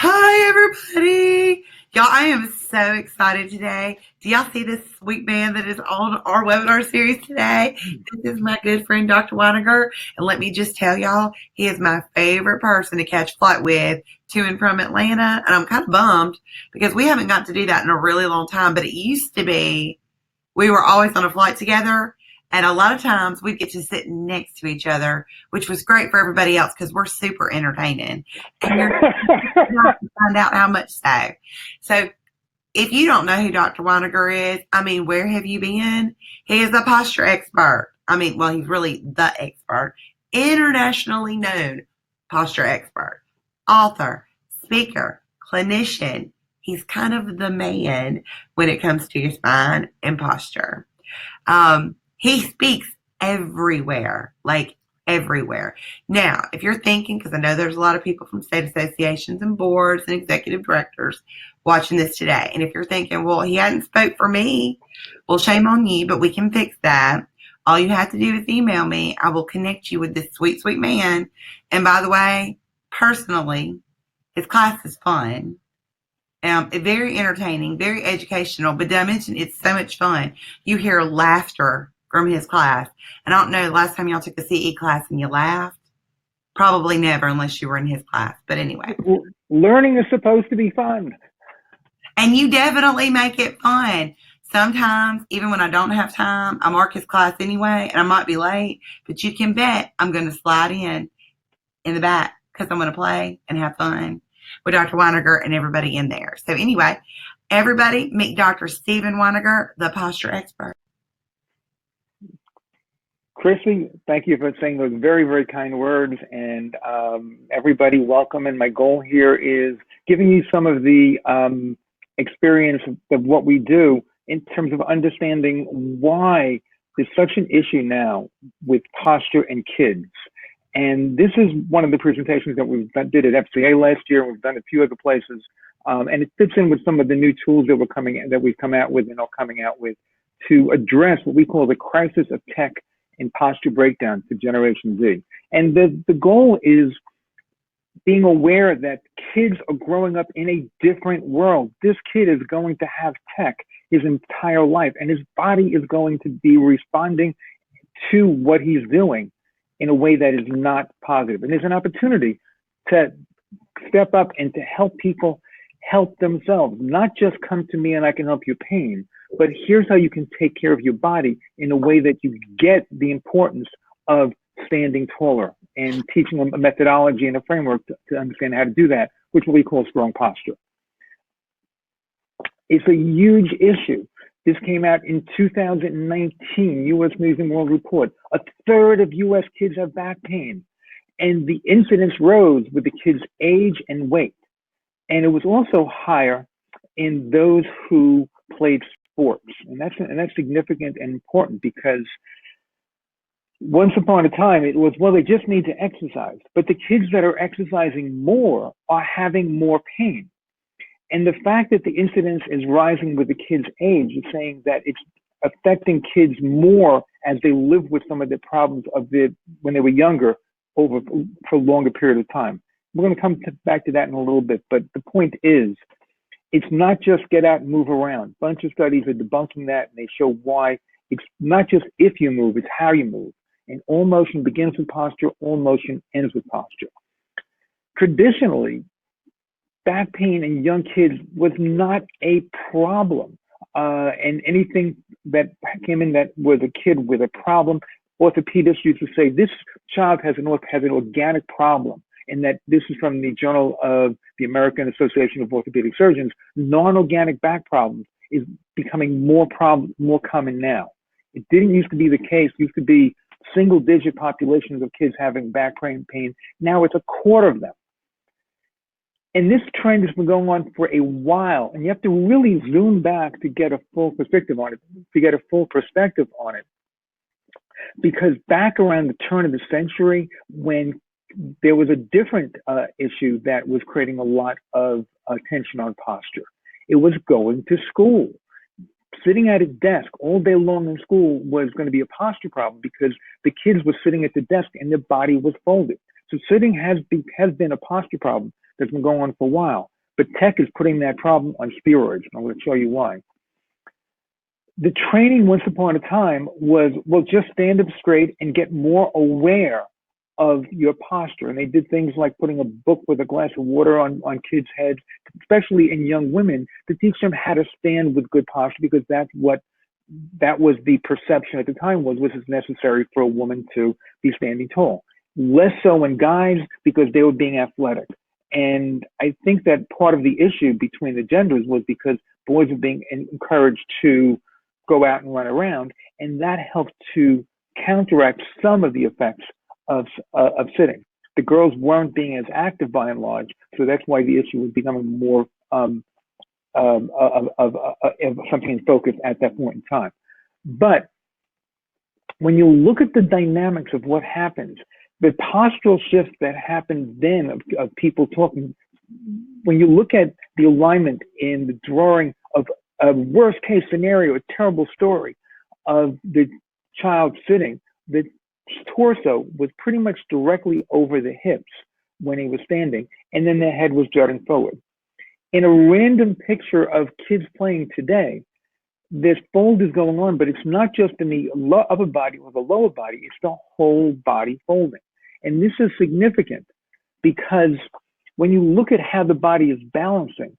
Hi, everybody. Y'all, I am so excited today. Do y'all see this sweet man that is on our webinar series today? This is my good friend, Dr. Weiniger. And let me just tell y'all, he is my favorite person to catch flight with to and from Atlanta. And I'm kind of bummed because we haven't got to do that in a really long time. But it used to be we were always on a flight together. And a lot of times we'd get to sit next to each other, which was great for everybody else because we're super entertaining. And you're not to find out how much so. So if you don't know who Dr. Weiniger is, I mean, where have you been? He is a posture expert. I mean, well, he's really the expert, internationally known posture expert, author, speaker, clinician. He's kind of the man when it comes to your spine and posture. He speaks everywhere, like everywhere. Now, if you're thinking, because I know there's a lot of people from state associations and boards and executive directors watching this today, and if you're thinking, well, he hadn't spoke for me, well, shame on you, but we can fix that. All you have to do is email me. I will connect you with this sweet, sweet man. And by the way, personally, his class is fun. Very entertaining, very educational, but did I mention it's so much fun? You hear laughter from his class. And I don't know, the last time y'all took a CE class and you laughed? Probably never unless you were in his class. But anyway. Learning is supposed to be fun. And you definitely make it fun. Sometimes, even when I don't have time, I mark his class anyway, and I might be late, but you can bet I'm going to slide in the back because I'm going to play and have fun with Dr. Weiniger and everybody in there. So anyway, everybody meet Dr. Stephen Weiniger, the posture expert. Chrissy, thank you for saying those very, very kind words. And everybody, welcome. And my goal here is giving you some of the experience of what we do in terms of understanding why there's such an issue now with posture and kids. And this is one of the presentations that we did at FCA last year. We've done a few other places. And it fits in with some of the new tools that we've come out with and are coming out with to address what we call the crisis of tech and posture breakdown to Generation Z. And the goal is being aware that kids are growing up in a different world. This kid is going to have tech his entire life, and his body is going to be responding to what he's doing in a way that is not positive. And there's an opportunity to step up and to help people help themselves, not just come to me and I can help your pain, but here's how you can take care of your body in a way that you get the importance of standing taller and teaching them a methodology and a framework to understand how to do that, which we call strong posture. It's a huge issue. This came out in 2019, U.S. News and World Report. A third of U.S. kids have back pain, and the incidence rose with the kids' age and weight. And it was also higher in those who played sports. And that's significant and important because once upon a time, it was, well, they just need to exercise. But the kids that are exercising more are having more pain. And the fact that the incidence is rising with the kids' age is saying that it's affecting kids more as they live with some of the problems of when they were younger for a longer period of time. We're going to come back to that in a little bit. But the point is, it's not just get out and move around. A bunch of studies are debunking that, and they show why it's not just if you move, it's how you move. And all motion begins with posture, all motion ends with posture. Traditionally, back pain in young kids was not a problem. And anything that came in that was a kid with a problem, orthopedists used to say, this child has an organic problem. And that this is from the Journal of the American Association of Orthopedic Surgeons. Non-organic back problems is becoming more common now. It didn't used to be the case. It used to be single-digit populations of kids having back pain. Now it's a quarter of them. And this trend has been going on for a while, and you have to really zoom back to get a full perspective on it. Because back around the turn of the century, when there was a different issue that was creating a lot of attention on posture. It was going to school. Sitting at a desk all day long in school was going to be a posture problem because the kids were sitting at the desk and their body was folded. So sitting has been a posture problem that's been going on for a while. But tech is putting that problem on steroids. I'm going to show you why. The training once upon a time was, well, just stand up straight and get more aware of your posture. And they did things like putting a book with a glass of water on kids' heads, especially in young women, to teach them how to stand with good posture, because that was the perception at the time was necessary for a woman to be standing tall. Less so in guys because they were being athletic. And I think that part of the issue between the genders was because boys were being encouraged to go out and run around, and that helped to counteract some of the effects of sitting. The girls weren't being as active by and large, so that's why the issue was becoming more of something in focus at that point in time. But when you look at the dynamics of what happens, the postural shifts that happened then of people talking, when you look at the alignment in the drawing of a worst case scenario, a terrible story of the child sitting, the torso was pretty much directly over the hips when he was standing, and then the head was jutting forward. In a random picture of kids playing today, this fold is going on, but it's not just in the upper body or the lower body, it's the whole body folding. And this is significant because when you look at how the body is balancing,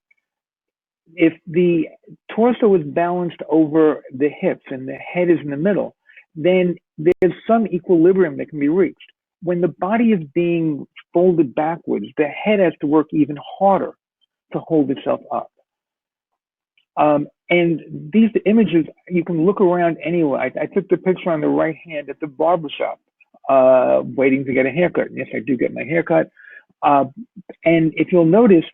if the torso is balanced over the hips and the head is in the middle, then there's some equilibrium that can be reached. When the body is being folded backwards, the head has to work even harder to hold itself up. And these images, you can look around anywhere. I took the picture on the right hand at the barbershop, waiting to get a haircut. Yes, I do get my haircut. And if you'll notice,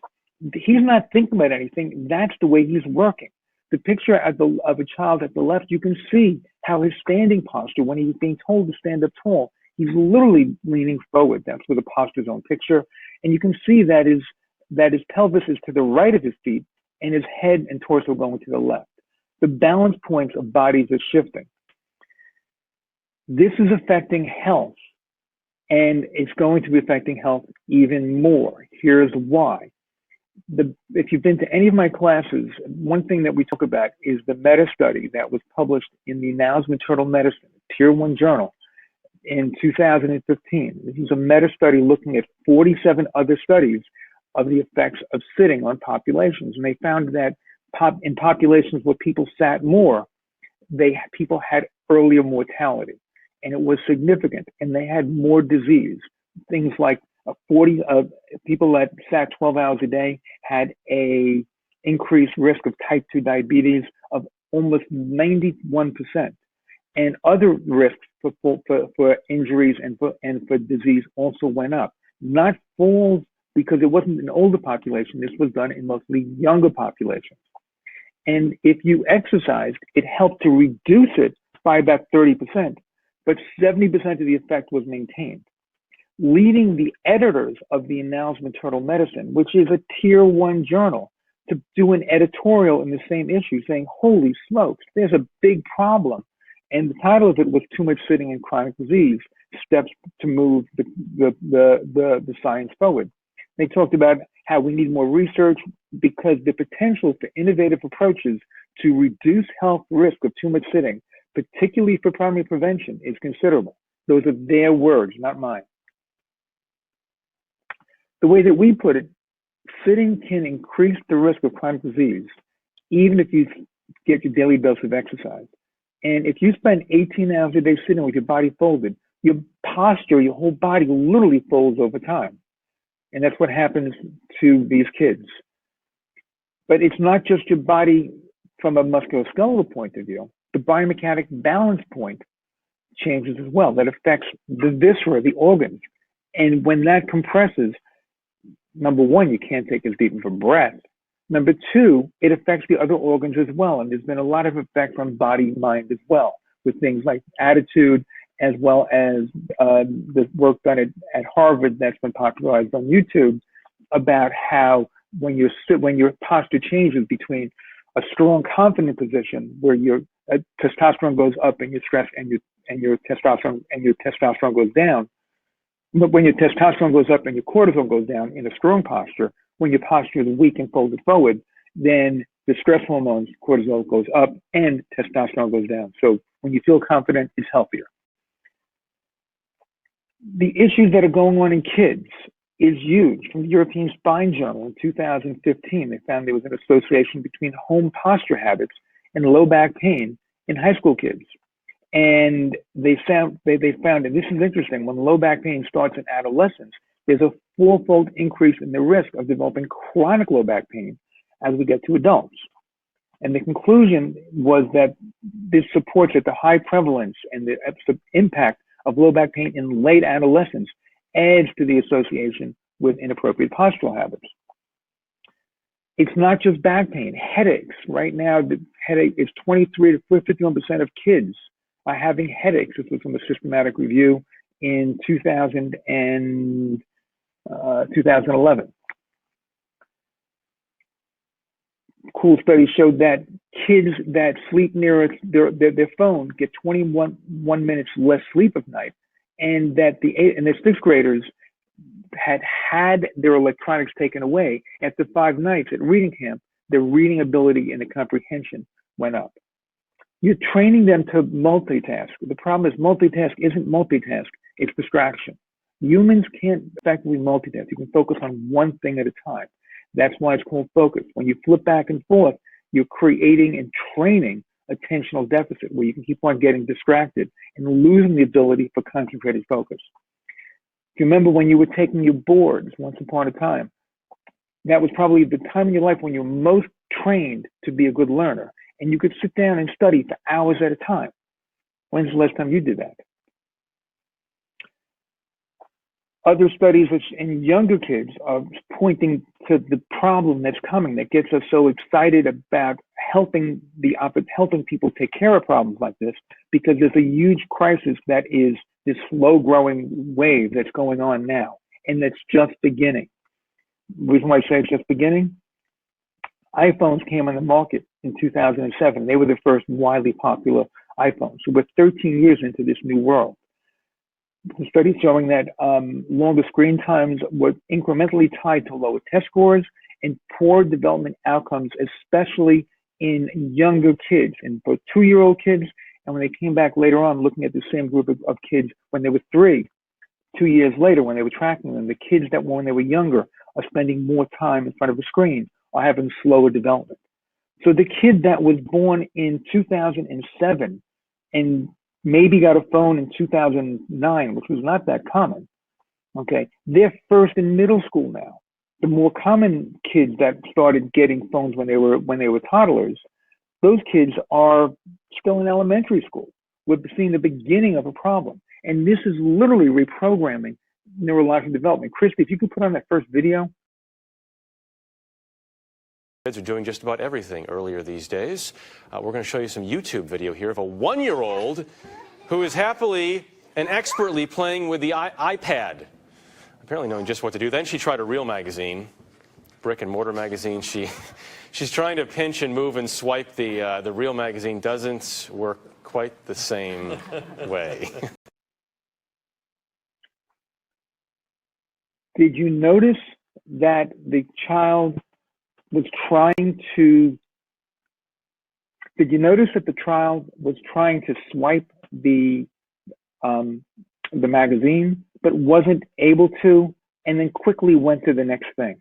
he's not thinking about anything. That's the way he's working. The picture of a child at the left, you can see how his standing posture, when he's being told to stand up tall, he's literally leaning forward. That's where the posture's on picture. And you can see that his pelvis is to the right of his feet and his head and torso going to the left. The balance points of bodies are shifting. This is affecting health, and it's going to be affecting health even more. Here's why. If you've been to any of my classes, one thing that we talk about is the meta study that was published in the Annals of Maternal Medicine, Tier 1 journal, in 2015. This is a meta study looking at 47 other studies of the effects of sitting on populations. And they found that in populations where people sat more, people had earlier mortality. And it was significant. And they had more disease. Things like people that sat 12 hours a day had a increased risk of type 2 diabetes of almost 91%. And other risks for injuries and for disease also went up. Not falls, because it wasn't an older population. This was done in mostly younger populations. And if you exercised, it helped to reduce it by about 30%, but 70% of the effect was maintained, leading the editors of the Annals of Maternal Medicine, which is a Tier 1 journal, to do an editorial in the same issue saying, holy smokes, there's a big problem. And the title of it was Too Much Sitting in Chronic Disease, Steps to Move the Science Forward. They talked about how we need more research because the potential for innovative approaches to reduce health risk of too much sitting, particularly for primary prevention, is considerable. Those are their words, not mine. The way that we put it, sitting can increase the risk of chronic disease, even if you get your daily dose of exercise. And if you spend 18 hours a day sitting with your body folded, your posture, your whole body literally folds over time. And that's what happens to these kids. But it's not just your body from a musculoskeletal point of view. The biomechanic balance point changes as well. That affects the viscera, the organs. And when that compresses, number one, you can't take as deep of a breath. Number two, it affects the other organs as well. And there's been a lot of effect on body, mind as well, with things like attitude, as well as the work done at Harvard that's been popularized on YouTube about how when your posture changes between a strong, confident position where your testosterone goes up and your stress and your testosterone goes down, but when your testosterone goes up and your cortisol goes down in a strong posture, When your posture is weak and folded forward, then the stress hormones, cortisol goes up and testosterone goes down. So when you feel confident, it's healthier. The issues that are going on in kids is huge. From the European Spine Journal in 2015, they found there was an association between home posture habits and low back pain in high school kids. And they found, and this is interesting, when low back pain starts in adolescence, there's a fourfold increase in the risk of developing chronic low back pain as we get to adults. And the conclusion was that this supports that the high prevalence and the impact of low back pain in late adolescence adds to the association with inappropriate postural habits. It's not just back pain, headaches. Right now, the headache is 23 to 51% of kids are having headaches. This was from a systematic review in 2011. Cool study showed that kids that sleep near their phone get 21 minutes less sleep at night, and that the sixth graders had their electronics taken away after 5 nights at reading camp. Their reading ability and the comprehension went up. You're training them to multitask. The problem is multitask isn't multitask, it's distraction. Humans can't effectively multitask. You can focus on one thing at a time. That's why it's called focus. When you flip back and forth, you're creating and training attentional deficit where you can keep on getting distracted and losing the ability for concentrated focus. If you remember when you were taking your boards once upon a time, that was probably the time in your life when you're most trained to be a good learner, and you could sit down and study for hours at a time. When's the last time you did that? Other studies in younger kids are pointing to the problem that's coming that gets us so excited about helping people take care of problems like this, because there's a huge crisis that is this slow-growing wave that's going on now, and that's just beginning. The reason why I say it's just beginning, iPhones came on the market in 2007. They were the first widely popular iPhones. So we're 13 years into this new world. Studies showing that longer screen times were incrementally tied to lower test scores and poor development outcomes, especially in younger kids, in both 2-year-old kids, and when they came back later on looking at the same group of kids when they were 3, 2 years later when they were tracking them, the kids that when they were younger are spending more time in front of a screen or having slower development. So the kid that was born in 2007 and maybe got a phone in 2009, which was not that common, okay, they're first in middle school now. The more common kids that started getting phones when they were toddlers, those kids are still in elementary school. We're seeing the beginning of a problem. And this is literally reprogramming neurological development. Christy, if you could put on that first video. Kids are doing just about everything earlier these days. We're going to show you some YouTube video here of a 1-year-old who is happily and expertly playing with the iPad, apparently knowing just what to do. Then she tried a real magazine, brick and mortar magazine. She's trying to pinch and move and swipe the real magazine. Doesn't work quite the same way. Did you notice that the child was trying to, swipe the magazine, but wasn't able to, and then quickly went to the next thing?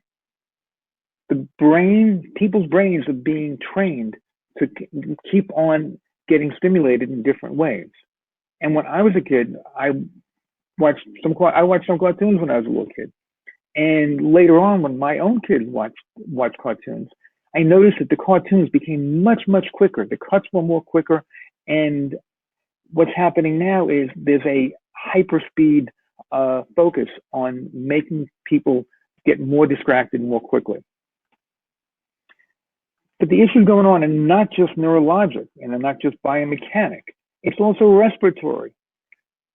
People's brains are being trained to keep on getting stimulated in different ways. And when I was a kid, I watched some cartoons when I was a little kid. And later on, when my own kids watched cartoons, I noticed that the cartoons became much, much quicker. The cuts were more quicker. And what's happening now is there's a hyperspeed focus on making people get more distracted more quickly. But the issues going on are not just neurologic and they're not just biomechanic. It's also respiratory.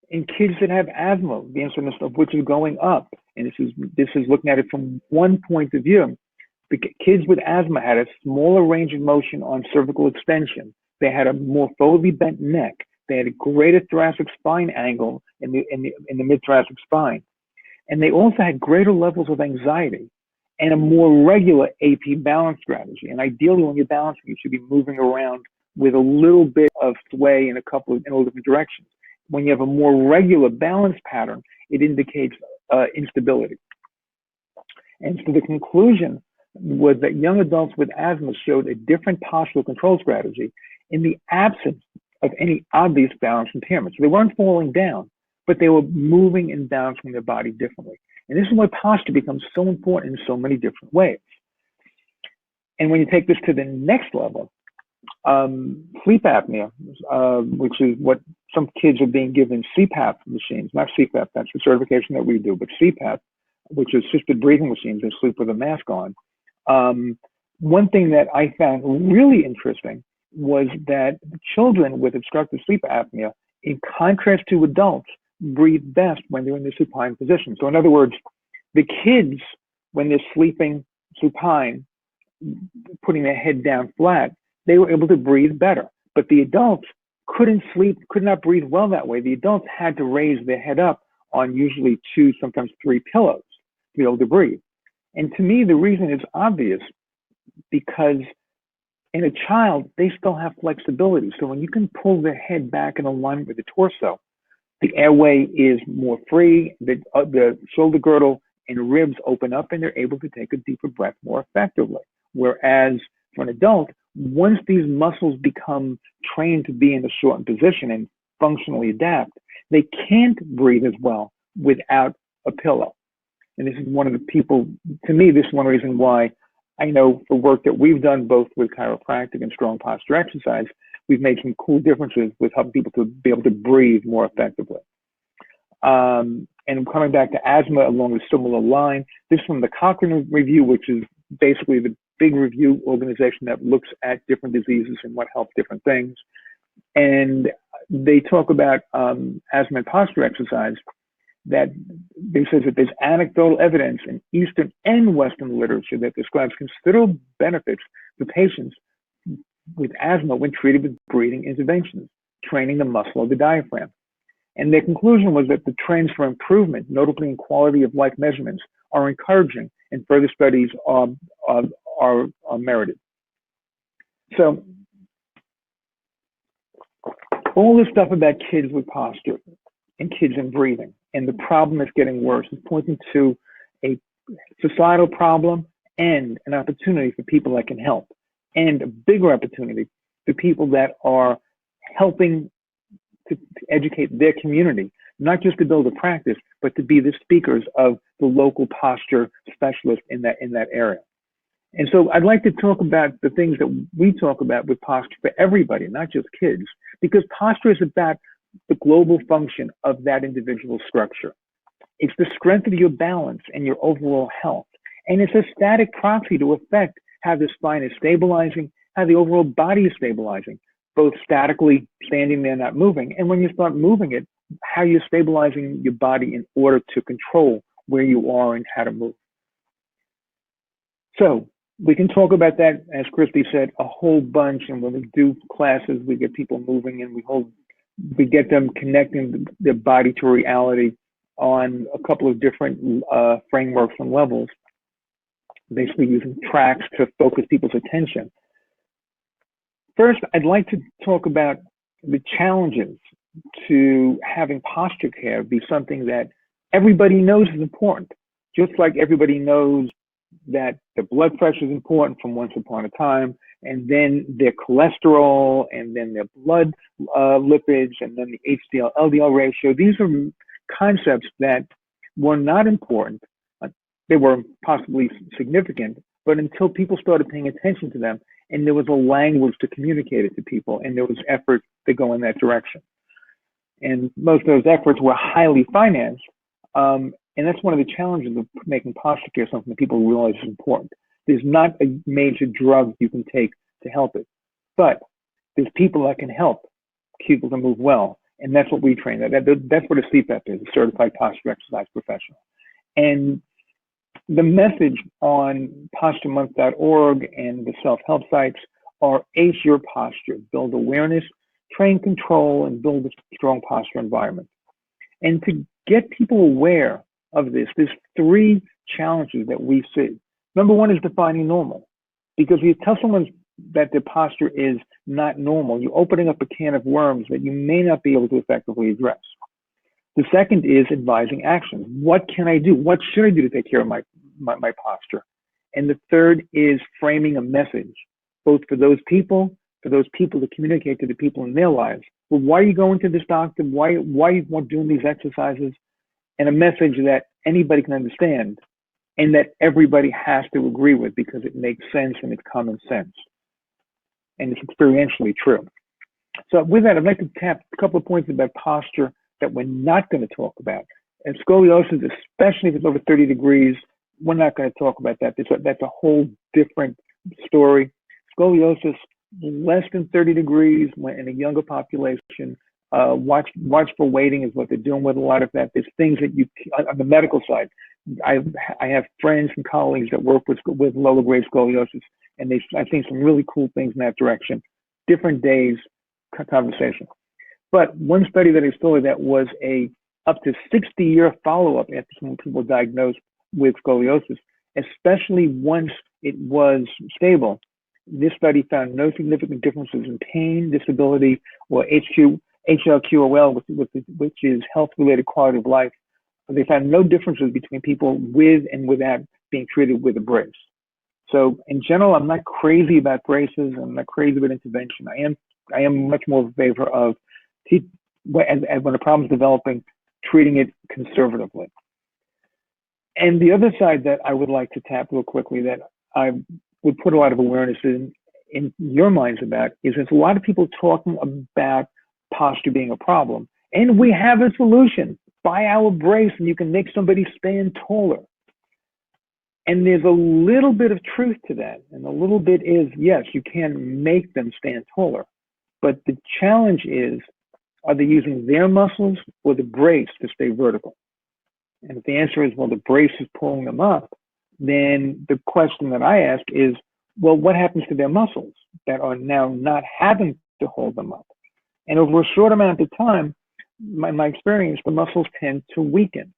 In kids that have asthma, the incidence of which is going up, and this is looking at it from one point of view. The kids with asthma had a smaller range of motion on cervical extension. They had a more forwardly bent neck. They had a greater thoracic spine angle in the mid-thoracic spine, and they also had greater levels of anxiety. and a more regular AP balance strategy. And ideally, when you're balancing, you should be moving around with a little bit of sway in all different directions. When you have a more regular balance pattern, it indicates instability. And so the conclusion was that young adults with asthma showed a different postural control strategy in the absence of any obvious balance impairments. So they weren't falling down, but they were moving and balancing their body differently. And this is why posture becomes so important in so many different ways. And when you take this to the next level, sleep apnea, which is what some kids are being given CPAP machines, not CPAP, that's the certification that we do, but CPAP, which is assisted breathing machines, and sleep with a mask on. One thing that I found really interesting was that children with obstructive sleep apnea, in contrast to adults, breathe best when they're in the supine position. So in other words, the kids, when they're sleeping supine, putting their head down flat, they were able to breathe better. But the adults could not breathe well that way. The adults had to raise their head up on usually 2, sometimes 3 pillows to be able to breathe. And to me, the reason is obvious, because in a child, they still have flexibility. So when you can pull their head back in alignment with the torso, the airway is more free, the shoulder girdle and ribs open up, and they're able to take a deeper breath more effectively. Whereas for an adult, once these muscles become trained to be in a shortened position and functionally adapt, they can't breathe as well without a pillow. And this is one of the people, to me, this is one reason why I know for work that we've done both with chiropractic and strong posture exercise, we've made some cool differences with helping people to be able to breathe more effectively. And coming back to asthma along a similar line, this is from the Cochrane Review, which is basically the big review organization that looks at different diseases and what helps different things. And they talk about asthma and posture exercise, that they says that there's anecdotal evidence in Eastern and Western literature that describes considerable benefits to patients with asthma when treated with breathing interventions, training the muscle of the diaphragm. And their conclusion was that the trends for improvement, notably in quality of life measurements, are encouraging, and further studies are merited. So all this stuff about kids with posture and kids and breathing, and the problem that's getting worse, is pointing to a societal problem and an opportunity for people that can help, and a bigger opportunity for people that are helping to educate their community, not just to build a practice, but to be the speakers of the local posture specialist in that area. And so I'd like to talk about the things that we talk about with posture for everybody, not just kids, because posture is about the global function of that individual structure. It's the strength of your balance and your overall health. And it's a static proxy to affect how the spine is stabilizing, how the overall body is stabilizing, both statically standing there, not moving. And when you start moving it, how you're stabilizing your body in order to control where you are and how to move. So we can talk about that, as Christy said, a whole bunch. And when we do classes, we get people moving and we get them connecting their body to reality on a couple of different frameworks and levels, basically using tracks to focus people's attention. First, I'd like to talk about the challenges to having posture care be something that everybody knows is important, just like everybody knows that the blood pressure is important from once upon a time, and then their cholesterol, and then their blood lipids, and then the HDL-LDL ratio. These are concepts that were not important. They were possibly significant, but until people started paying attention to them, and there was a language to communicate it to people, and there was effort to go in that direction. And most of those efforts were highly financed. And that's one of the challenges of making posture care something that people realize is important. There's not a major drug you can take to help it, but there's people that can help people to move well. And that's what we train. That's what a CPAP is, a certified posture exercise professional. And the message on posturemonth.org and the self-help sites are ace your posture, build awareness, train control, and build a strong posture environment. And to get people aware of this, there's 3 challenges that we see. Number one is defining normal. Because if you tell someone that their posture is not normal, you're opening up a can of worms that you may not be able to effectively address. The second is advising actions. What can I do? What should I do to take care of my posture? And the third is framing a message, both for those people to communicate to the people in their lives. Well, why are you going to this doctor? Why you want doing these exercises? And a message that anybody can understand and that everybody has to agree with because it makes sense and it's common sense. And it's experientially true. So with that, I'd like to tap a couple of points about posture that we're not going to talk about. And scoliosis, especially if it's over 30 degrees, we're not going to talk about that. That's a whole different story. Scoliosis, less than 30 degrees when in a younger population, watch for weighting is what they're doing with a lot of that. There's things that you, on the medical side, I have friends and colleagues that work with lower grade scoliosis, and I've seen some really cool things in that direction. Different days, conversation. But one study that I saw that was a up to 60-year follow-up after some people were diagnosed with scoliosis, especially once it was stable. This study found no significant differences in pain, disability, or HLQOL, which is health-related quality of life. They found no differences between people with and without being treated with a brace. So in general, I'm not crazy about braces. I'm not crazy about intervention. I am much more in favor of, when a problem is developing, treating it conservatively. And the other side that I would like to tap real quickly that I would put a lot of awareness in your minds about is there's a lot of people talking about posture being a problem. And we have a solution. Buy our brace and you can make somebody stand taller. And there's a little bit of truth to that. And a little bit is, yes, you can make them stand taller. But the challenge is, are they using their muscles or the brace to stay vertical? And if the answer is, well, the brace is pulling them up, then the question that I ask is, well, what happens to their muscles that are now not having to hold them up? And over a short amount of time, my experience, the muscles tend to weaken.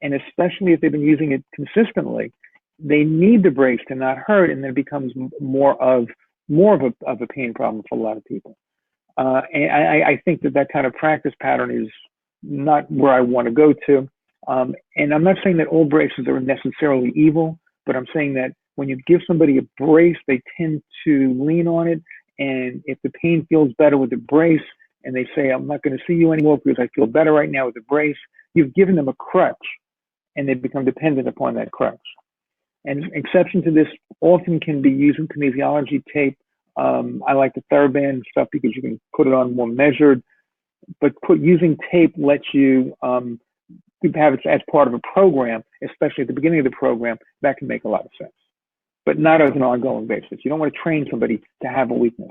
And especially if they've been using it consistently, they need the brace to not hurt, and then it becomes more of a pain problem for a lot of people. And I think that kind of practice pattern is not where I want to go to. And I'm not saying that all braces are necessarily evil, but I'm saying that when you give somebody a brace, they tend to lean on it. And if the pain feels better with the brace, and they say, I'm not going to see you anymore because I feel better right now with the brace, you've given them a crutch, and they become dependent upon that crutch. And exception to this often can be using kinesiology tape. I like the TheraBand stuff because you can put it on more measured, but using tape lets you have it as part of a program, especially at the beginning of the program. That can make a lot of sense, but not as an ongoing basis. You don't want to train somebody to have a weakness.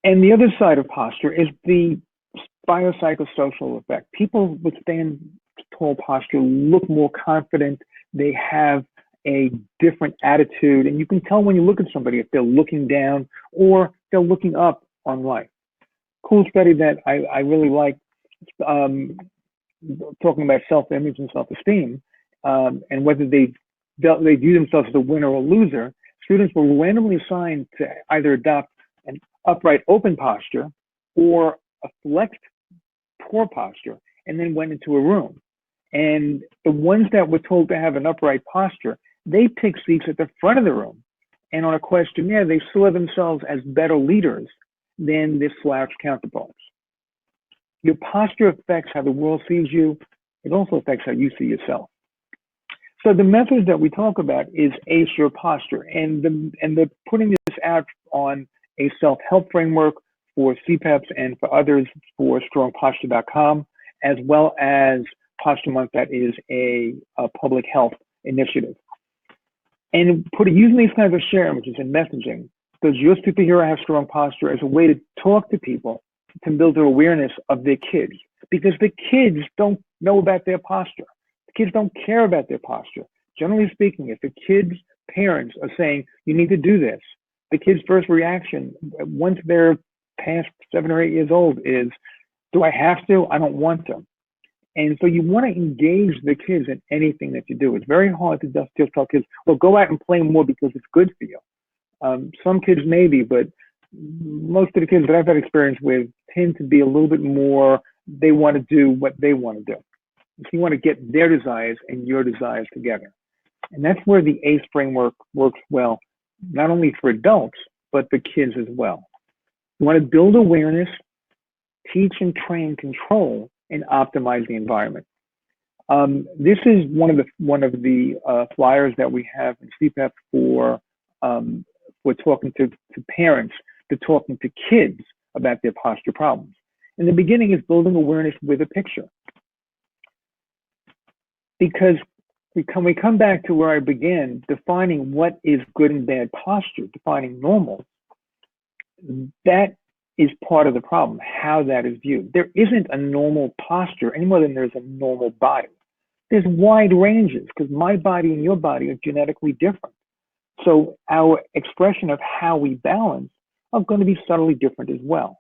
And the other side of posture is the biopsychosocial effect. People with stand tall posture look more confident. They have a different attitude. And you can tell when you look at somebody if they're looking down or they're looking up on life. Cool study that I really like, talking about self-image and self-esteem, and whether they view themselves as a winner or a loser. Students were randomly assigned to either adopt an upright open posture or a flexed poor posture, and then went into a room. And the ones that were told to have an upright posture, they picked seats at the front of the room. And on a questionnaire, they saw themselves as better leaders than their slouched counterparts. Your posture affects how the world sees you. It also affects how you see yourself. So the methods that we talk about is Ace Your Posture, and the putting this out on a self-help framework for CPEPs and for others for StrongPosture.com, as well as Posture Month, that is a public health initiative. And using these kinds of sharing, which is in messaging, does your superhero have strong posture as a way to talk to people to build their awareness of their kids? Because the kids don't know about their posture. The kids don't care about their posture. Generally speaking, if the kids' parents are saying, you need to do this, the kid's first reaction, once they're past 7 or 8 years old, is, do I have to? I don't want to. And so you want to engage the kids in anything that you do. It's very hard to just tell kids, well, go out and play more because it's good for you. Some kids maybe, but most of the kids that I've had experience with tend to be a little bit more, they want to do what they want to do. So you want to get their desires and your desires together. And that's where the ACE framework works well, not only for adults, but for kids as well. You want to build awareness, teach and train control, and optimize the environment. This is one of the flyers that we have in CPAP for talking to parents, to talking to kids about their posture problems. In the beginning is building awareness with a picture. Because we come back to where I began, defining what is good and bad posture, defining normal, that is part of the problem, how that is viewed. There isn't a normal posture any more than there's a normal body. There's wide ranges because my body and your body are genetically different. So our expression of how we balance are going to be subtly different as well.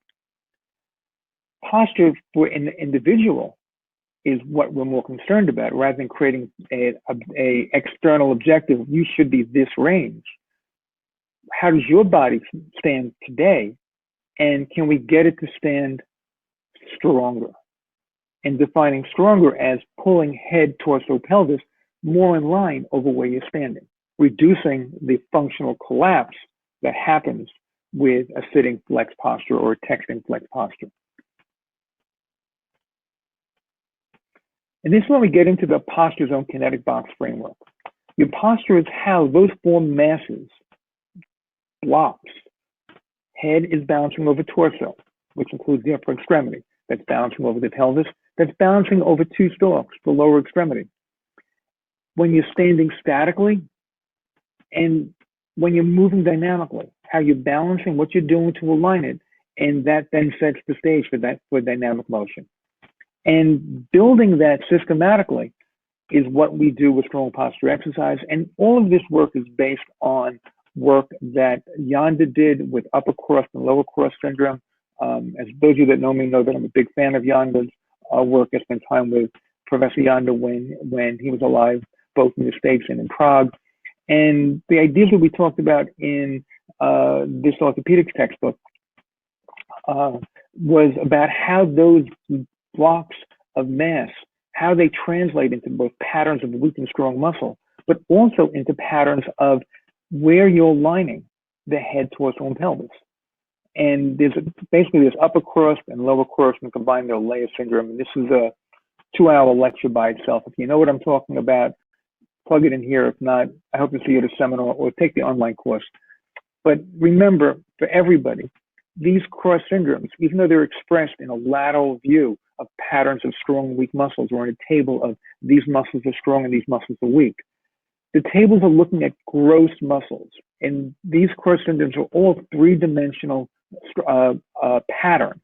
Posture for an individual is what we're more concerned about, rather than creating a external objective. You should be this range. How does your body stand today? And can we get it to stand stronger? And defining stronger as pulling head, torso, pelvis more in line over where you're standing, reducing the functional collapse that happens with a sitting flex posture or a texting flex posture. And this is when we get into the posture zone kinetic box framework. Your posture is how those four masses, blocks. Head is bouncing over torso, which includes the upper extremity. That's bouncing over the pelvis. That's bouncing over two stalks, the lower extremity. When you're standing statically and when you're moving dynamically, how you're balancing, what you're doing to align it, and that then sets the stage for dynamic motion. And building that systematically is what we do with strong posture exercise. And all of this work is based on work that Yanda did with upper cross and lower cross syndrome. As those of you that know me know that I'm a big fan of Yanda's work. I spent time with Professor Yanda when he was alive, both in the States and in Prague. And the ideas that we talked about in this orthopedics textbook was about how those blocks of mass, how they translate into both patterns of weak and strong muscle, but also into patterns of where you're aligning the head, torso, and pelvis. And there's basically this upper cross and lower cross and combine their layer syndrome. And this is a 2-hour lecture by itself. If you know what I'm talking about, plug it in here. If not, I hope to see you at a seminar or take the online course. But remember, for everybody, these cross syndromes, even though they're expressed in a lateral view of patterns of strong and weak muscles, or in a table of these muscles are strong and these muscles are weak, the tables are looking at gross muscles. And these cross syndromes are all three-dimensional patterns.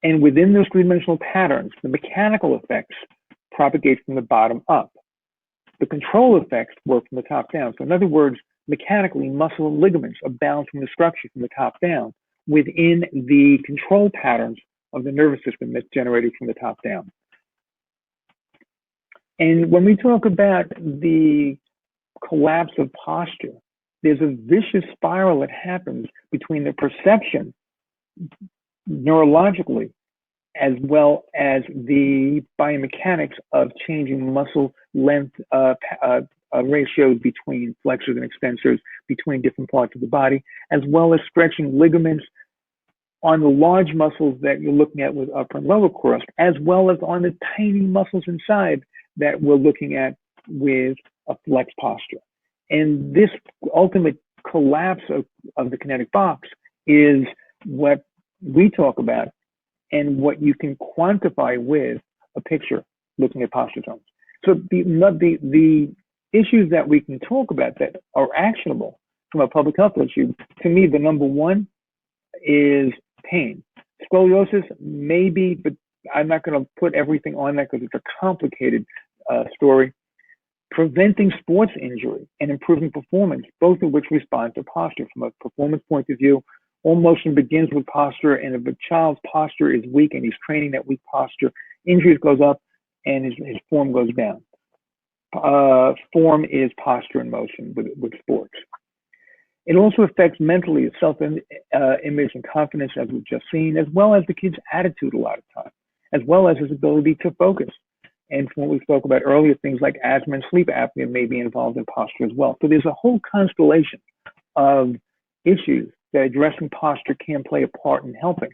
And within those three-dimensional patterns, the mechanical effects propagate from the bottom up. The control effects work from the top down. So in other words, mechanically, muscle and ligaments are bound from the structure from the top down within the control patterns of the nervous system that's generated from the top down. And when we talk about the collapse of posture, there's a vicious spiral that happens between the perception neurologically as well as the biomechanics of changing muscle length ratios between flexors and extensors, between different parts of the body, as well as stretching ligaments on the large muscles that you're looking at with upper and lower cross, as well as on the tiny muscles inside that we're looking at with a flex posture. And this ultimate collapse of the kinetic box is what we talk about and what you can quantify with a picture looking at posture zones. So the issues that we can talk about that are actionable from a public health issue, to me, the number one is pain. Scoliosis, maybe, but I'm not going to put everything on that because it's a complicated story. Preventing sports injury and improving performance, both of which respond to posture. From a performance point of view, all motion begins with posture, and if a child's posture is weak and he's training that weak posture, Injuries goes up, and his form goes down. Form is posture and motion with sports. It also affects mentally his self-image and confidence, as we've just seen, as well as the kid's attitude a lot of time, as well as his ability to focus. And from what we spoke about earlier, things like asthma and sleep apnea may be involved in posture as well. So there's a whole constellation of issues that addressing posture can play a part in helping.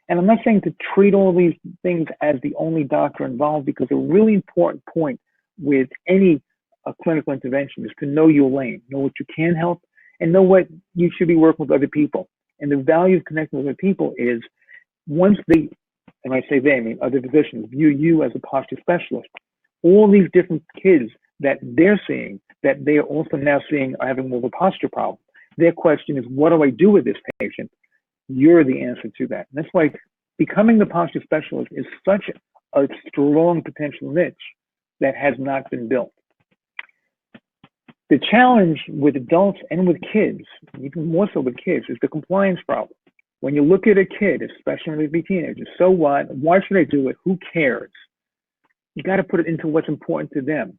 And I'm not saying to treat all these things as the only doctor involved, because a really important point with any clinical intervention is to know your lane, know what you can help, and know what you should be working with other people. And the value of connecting with other people is once they, and I say they, I mean other physicians, view you as a posture specialist, all these different kids that they're seeing, that they are also now seeing are having more of a posture problem. Their question is, what do I do with this patient? You're the answer to that. And that's why becoming the posture specialist is such a strong potential niche that has not been built. The challenge with adults and with kids, even more so with kids, is the compliance problem. When you look at a kid, especially when they be teenagers, so what? Why should I do it? Who cares? You got to put it into what's important to them.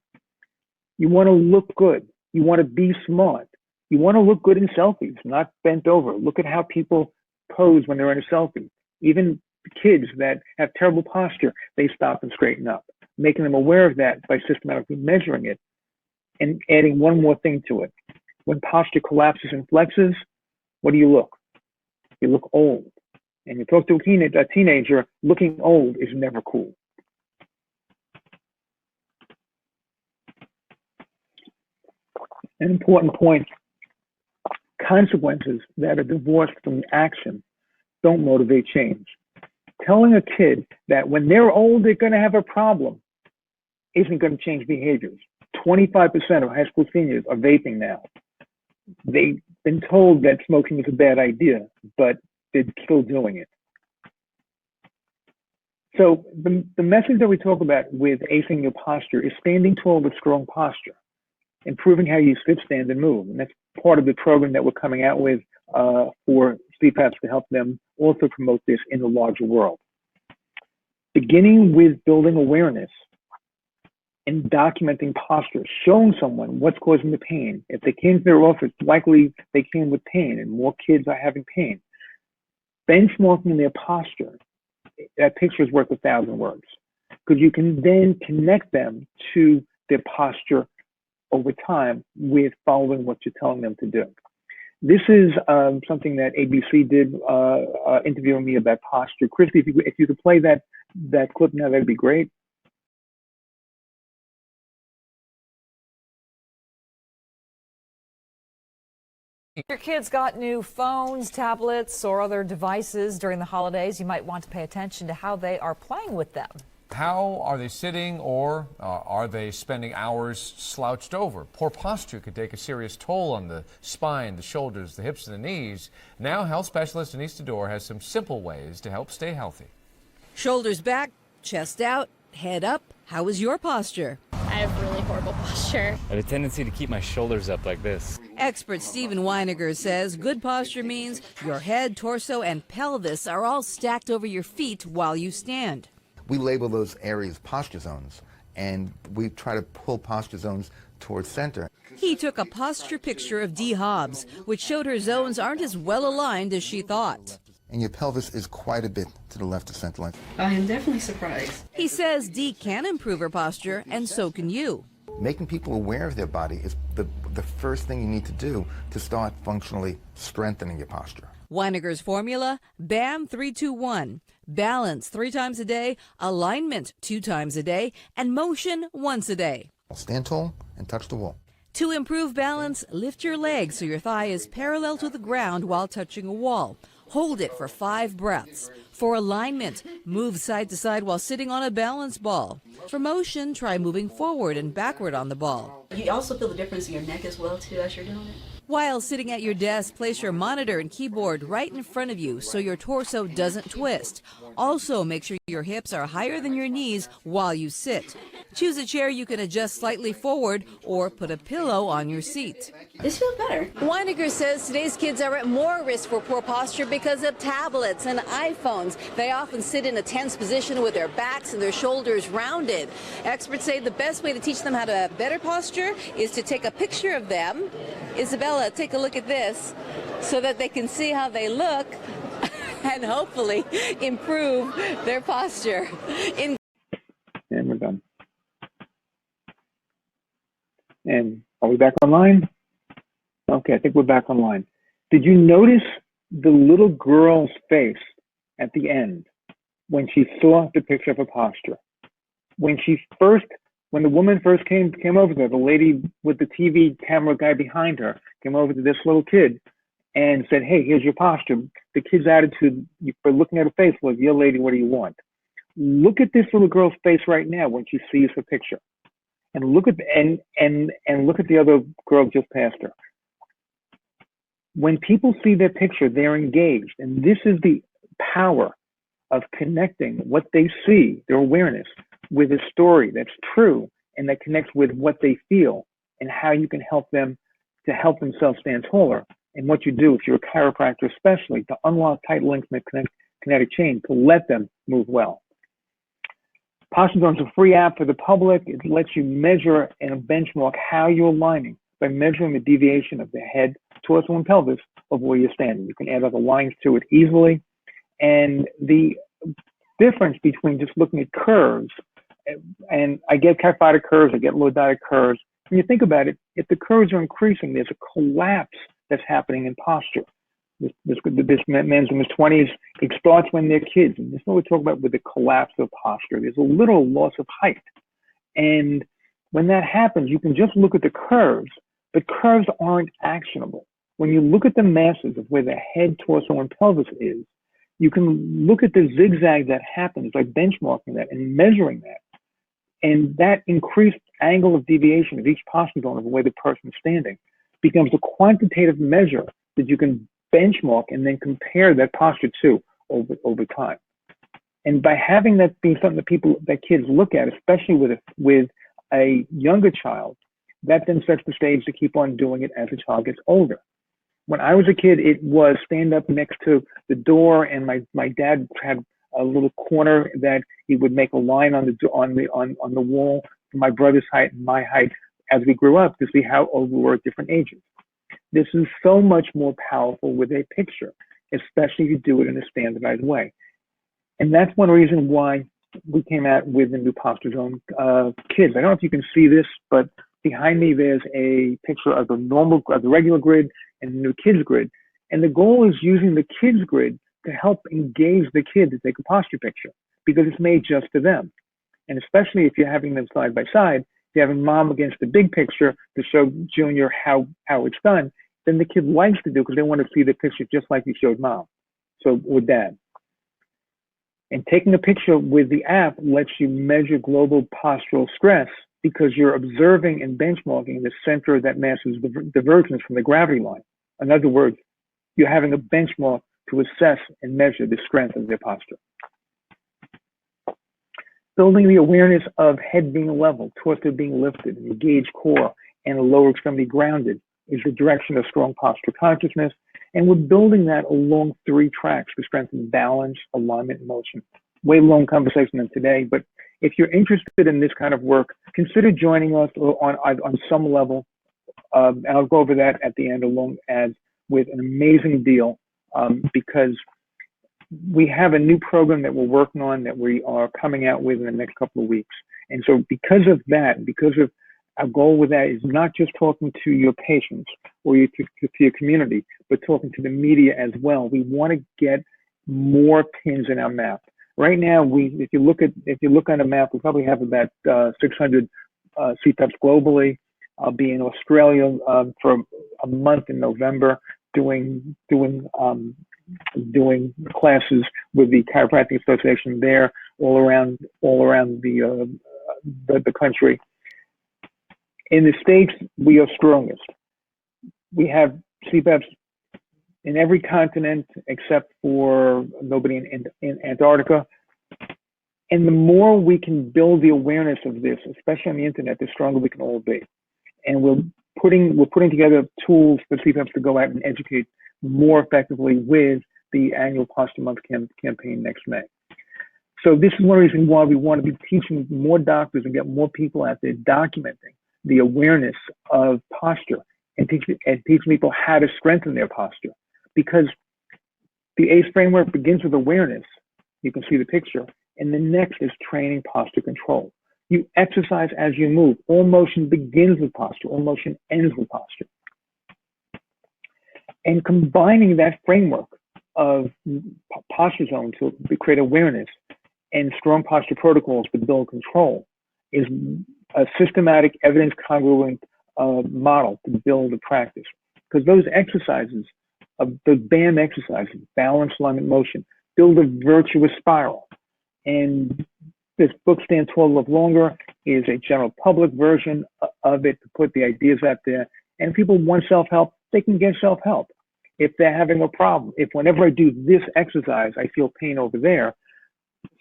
You want to look good. You want to be smart. You want to look good in selfies, not bent over. Look at how people pose when they're in a selfie. Even kids that have terrible posture, they stop and straighten up. Making them aware of that by systematically measuring it and adding one more thing to it. When posture collapses and flexes, what do you look? You look old. And you talk to a teenager, looking old is never cool. An important point, consequences that are divorced from action don't motivate change. Telling a kid that when they're old, they're going to have a problem isn't going to change behaviors. 25% of high school seniors are vaping now. They've been told that smoking is a bad idea, but they're still doing it. So the message that we talk about with acing your posture is standing tall with strong posture, improving how you sit, stand, and move. And that's part of the program that we're coming out with for CPAPs to help them also promote this in the larger world. Beginning with building awareness and documenting posture, showing someone what's causing the pain. If they came to their office, likely they came with pain, and more kids are having pain. Benchmarking their posture, that picture is worth 1,000 words, because you can then connect them to their posture over time with following what you're telling them to do. This is something that ABC did, interviewing me about posture. Christy, if you could play that clip now, that'd be great. Your kids got new phones, tablets, or other devices during the holidays. You might want to pay attention to how they are playing with them. How are they sitting, or are they spending hours slouched over? Poor posture could take a serious toll on the spine, the shoulders, the hips, and the knees. Now, health specialist Denise Dodor has some simple ways to help stay healthy. Shoulders back, chest out, head up. How is your posture? I have really horrible posture. I have a tendency to keep my shoulders up like this. Expert Stephen Weiniger says good posture means your head, torso, and pelvis are all stacked over your feet while you stand. We label those areas posture zones, and we try to pull posture zones towards center. He took a posture picture of Dee Hobbs, which showed her zones aren't as well aligned as she thought. And your pelvis is quite a bit to the left of center line. I am definitely surprised. He says Dee can improve her posture, and so can you. Making people aware of their body is the first thing you need to do to start functionally strengthening your posture. Weiniger's formula, BAM 3-2-1. Balance 3 times a day, alignment 2 times a day, and motion once a day. Stand tall and touch the wall. To improve balance, lift your leg so your thigh is parallel to the ground while touching a wall. Hold it for 5 breaths. For alignment, move side to side while sitting on a balance ball. For motion, try moving forward and backward on the ball. You also feel the difference in your neck as well, too, as you're doing it? While sitting at your desk, place your monitor and keyboard right in front of you so your torso doesn't twist. Also, make sure your hips are higher than your knees while you sit. Choose a chair you can adjust slightly forward or put a pillow on your seat. This feels better. Weiniger says today's kids are at more risk for poor posture because of tablets and iPhones. They often sit in a tense position with their backs and their shoulders rounded. Experts say the best way to teach them how to have better posture is to take a picture of them. Isabella, take a look at this so that they can see how they look and hopefully improve their posture. And we're done. And are we back online? Okay, I think we're back online. Did you notice the little girl's face at the end when she saw the picture of her posture? When the woman first came over there, the lady with the TV camera guy behind her came over to this little kid and said, "Hey, here's your posture." The kid's attitude for looking at her face was, "Yeah, lady, what do you want?" Look at this little girl's face right now when she sees her picture. And look at look at the other girl just past her. When people see their picture, they're engaged, and this is the power of connecting what they see, their awareness, with a story that's true and that connects with what they feel and how you can help them to help themselves stand taller. And what you do, if you're a chiropractor especially, to unlock tight links in the kinetic chain to let them move well. Posture Zone is a free app for the public. It lets you measure and benchmark how you're aligning by measuring the deviation of the head, torso, and pelvis of where you're standing. You can add other lines to it easily. And the difference between just looking at curves, and I get kyphotic curves, I get lordotic curves. When you think about it, if the curves are increasing, there's a collapse that's happening in posture. This man's in his 20s. It starts when they're kids. And this is what we talk about with the collapse of posture. There's a little loss of height. And when that happens, you can just look at the curves, but curves aren't actionable. When you look at the masses of where the head, torso, and pelvis is, you can look at the zigzag that happens by benchmarking that and measuring that. And that increased angle of deviation of each posture zone of the way the person is standing becomes a quantitative measure that you can benchmark and then compare that posture to over time. And by having that being something that kids look at, especially with a younger child, that then sets the stage to keep on doing it as the child gets older. When I was a kid, it was stand up next to the door, and my dad had a little corner that he would make a line on the wall for my brother's height and my height as we grew up to see how old we were at different ages. This is so much more powerful with a picture, especially if you do it in a standardized way. And that's one reason why we came out with the new Posture Zone kids. I don't know if you can see this, but behind me there's a picture of the regular grid and the new kids grid. And the goal is using the kids grid to help engage the kid to take a posture picture because it's made just for them. And especially if you're having them side by side, if you're having mom against the big picture to show Junior how it's done, then the kid likes to do because they want to see the picture just like you showed mom, so with dad. And taking a picture with the app lets you measure global postural stress because you're observing and benchmarking the center of that mass's divergence from the gravity line. In other words, you're having a benchmark to assess and measure the strength of their posture. Building the awareness of head being level, torso being lifted, an engaged core, and a lower extremity grounded is the direction of strong posture consciousness. And we're building that along 3 tracks to strengthen balance, alignment, and motion. Way long conversation on today, but if you're interested in this kind of work, consider joining us on some level. And I'll go over that at the end along as with an amazing deal because we have a new program that we're working on that we are coming out with in the next couple of weeks. And so because of that, because of our goal with that is not just talking to your patients or to your community, but talking to the media as well. We want to get more pins in our map. Right now, if you look on a map, we probably have about 600 CPAPs globally. I'll be in Australia for a month in November doing classes with the Chiropractic Association there all around the country. In the States, we are strongest. We have CPAPs in every continent except for nobody in Antarctica. And the more we can build the awareness of this, especially on the internet, the stronger we can all be. And we're putting together tools for CPAPs to go out and educate more effectively with the annual Posture Month campaign next May. So this is one reason why we want to be teaching more doctors and get more people out there documenting the awareness of posture and teach people how to strengthen their posture. Because the ACE framework begins with awareness. You can see the picture. And the next is training posture control. You exercise as you move. All motion begins with posture. All motion ends with posture. And combining that framework of posture zone to create awareness and strong posture protocols to build control is a systematic, evidence congruent model to build a practice. Because those exercises, those BAM exercises, balance, alignment, motion, build a virtuous spiral. And this book, Stand Tall, Live Longer, is a general public version of it to put the ideas out there. And if people want self-help, they can get self-help. If they're having a problem, if whenever I do this exercise, I feel pain over there,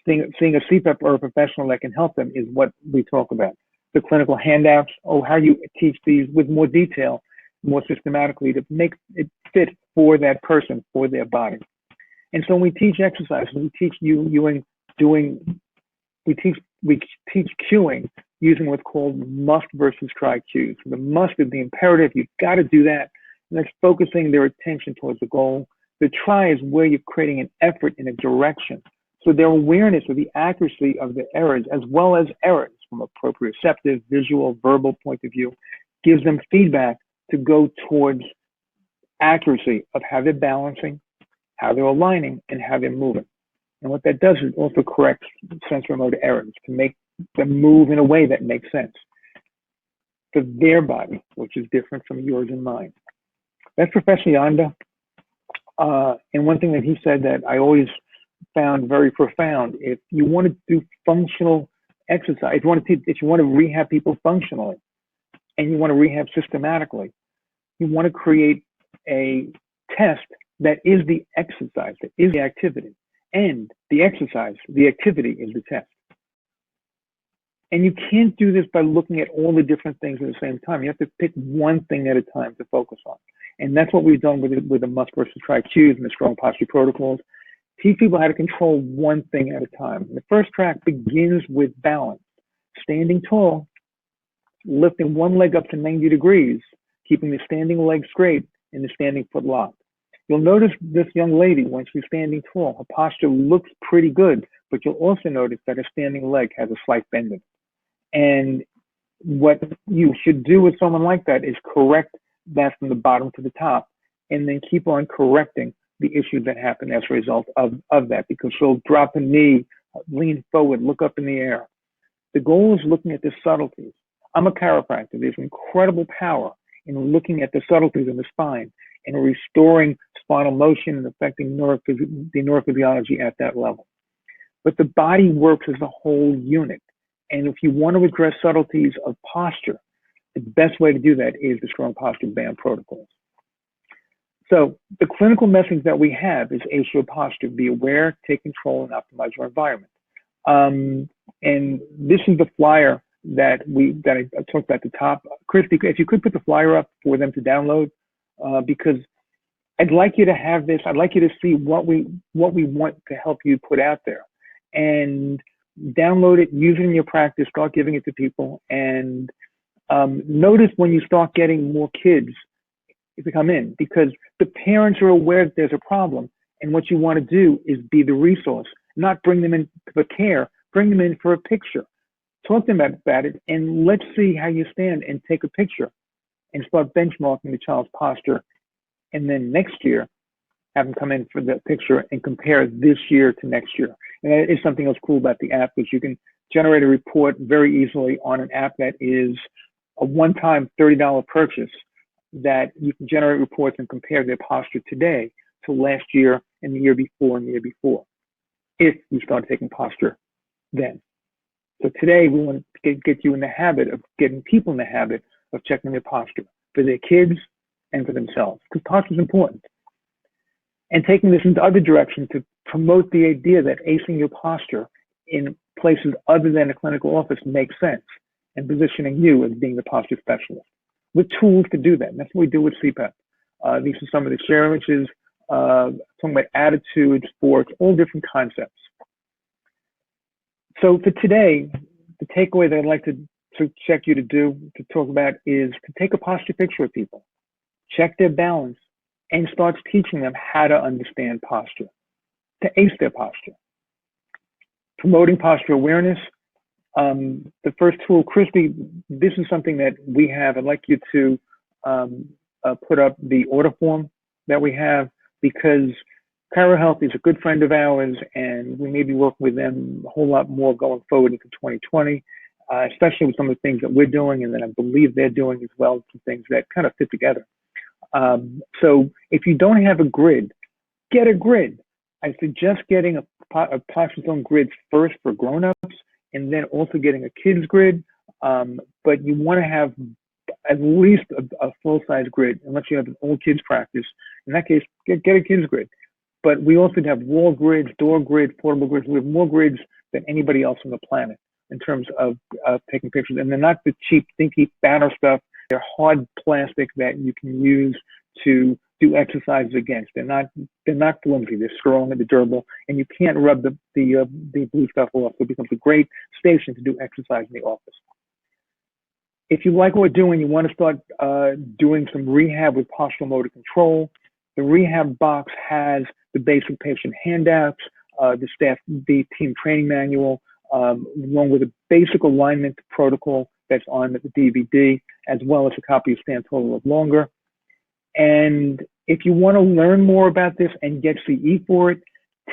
seeing a CPAP or a professional that can help them is what we talk about. The clinical handouts, how you teach these with more detail, more systematically to make it fit for that person, for their body. And so when we teach exercises, we teach we teach cueing using what's called must versus try cues. The must is the imperative, you've got to do that. And that's focusing their attention towards the goal. The try is where you're creating an effort in a direction. So their awareness of the accuracy of the errors, as well as errors from a proprioceptive, visual, verbal point of view, gives them feedback to go towards accuracy of how they're balancing, how they're aligning, and how they're moving. And what that does is also corrects sensory motor errors to make them move in a way that makes sense for their body, which is different from yours and mine. That's Professor Yanda. And one thing that he said that I always found very profound, if you want to do functional exercise, if you want to rehab people functionally, and you want to rehab systematically, you want to create a test that is the exercise, that is the activity. And the exercise, the activity is the test. And you can't do this by looking at all the different things at the same time. You have to pick one thing at a time to focus on. And that's what we've done with the must versus try cues and the strong posture protocols. Teach people how to control one thing at a time. The first track begins with balance. Standing tall, lifting one leg up to 90 degrees, keeping the standing leg straight and the standing foot locked. You'll notice this young lady, when she's standing tall, her posture looks pretty good, but you'll also notice that her standing leg has a slight bend in it. And what you should do with someone like that is correct that from the bottom to the top, and then keep on correcting the issues that happen as a result of that, because she'll drop a knee, lean forward, look up in the air. The goal is looking at the subtleties. I'm a chiropractor. There's incredible power in looking at the subtleties of the spine and restoring spinal motion and affecting the neurophysiology at that level. But the body works as a whole unit. And if you want to address subtleties of posture, the best way to do that is the strong posture BAM protocols. So the clinical message that we have is ACE posture: be aware, take control, and optimize your environment. And this is the flyer that I talked about at the top. Chris, if you could put the flyer up for them to download, because I'd like you to have this. I'd like you to see what we want to help you put out there, and download it, use it in your practice, start giving it to people, and notice when you start getting more kids to come in, because the parents are aware that there's a problem, and what you want to do is be the resource, not bring them in for care, bring them in for a picture. Talk to them about it, and let's see how you stand, and take a picture and start benchmarking the child's posture. And then next year, have them come in for the picture and compare this year to next year. And that is something else cool about the app, which you can generate a report very easily on an app that is a one-time $30 purchase, that you can generate reports and compare their posture today to last year and the year before and the year before, if you start taking posture then. So today we want to get you in the habit of getting people in the habit of checking their posture for their kids and for themselves, because posture is important. And taking this into other directions to promote the idea that acing your posture in places other than a clinical office make sense, and positioning you as being the posture specialist with tools to do that. And that's what we do with CPAP. These are some of the challenges, talking about attitude, sports, all different concepts. So for today, the takeaway that I'd like to check you to talk about is to take a posture picture of people, check their balance, and start teaching them how to understand posture, to ace their posture. Promoting posture awareness. The first tool, Christy, this is something that we have. I'd like you to put up the order form that we have, because ChiroHealth is a good friend of ours, and we may be working with them a whole lot more going forward into 2020, especially with some of the things that we're doing and that I believe they're doing as well, some things that kind of fit together. So if you don't have a grid, get a grid. I suggest getting a posture zone grid first for grown-ups, and then also getting a kids grid. But you want to have at least a full-size grid, unless you have an old kids practice. In that case, get a kids grid. But we also have wall grids, door grids, portable grids. We have more grids than anybody else on the planet in terms of taking pictures. And they're not the cheap, stinky banner stuff. They're hard plastic that you can use to do exercises against. They're not flimsy. They're strong and they're durable, and you can't rub the blue stuff off. So it becomes a great station to do exercise in the office. If you like what we're doing, you want to start doing some rehab with postural motor control. The rehab box has the basic patient handouts, the team training manual, along with a basic alignment protocol that's on the DVD, as well as a copy of Stand Taller Live Longer. And if you want to learn more about this and get CE for it,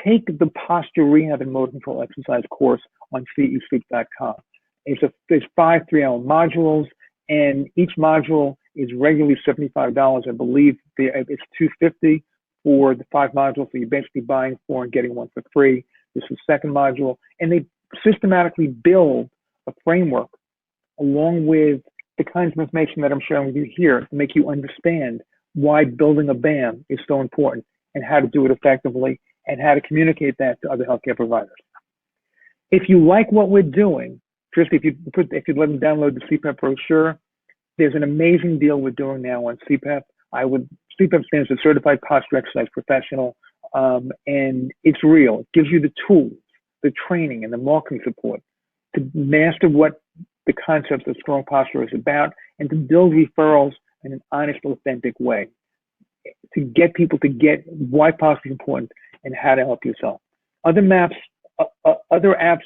take the posture rehab and motor control exercise course on cesleep.com. There's 5 3-hour modules, and each module is regularly $75. I believe it's $250 for the 5 modules, so you're basically buying 4 and getting 1 for free. This is the second module, and they systematically build a framework along with the kinds of information that I'm sharing with you here to make you understand why building a BAM is so important, and how to do it effectively, and how to communicate that to other healthcare providers. If you like what we're doing, just if you'd let them download the CPAP brochure, there's an amazing deal we're doing now on CPAP. CPAP stands for Certified Posture Exercise Professional, and it's real. It gives you the tools, the training, and the marketing support to master what the concepts of strong posture is about, and to build referrals in an honest, authentic way, to get people to get why posture is important and how to help yourself. Other apps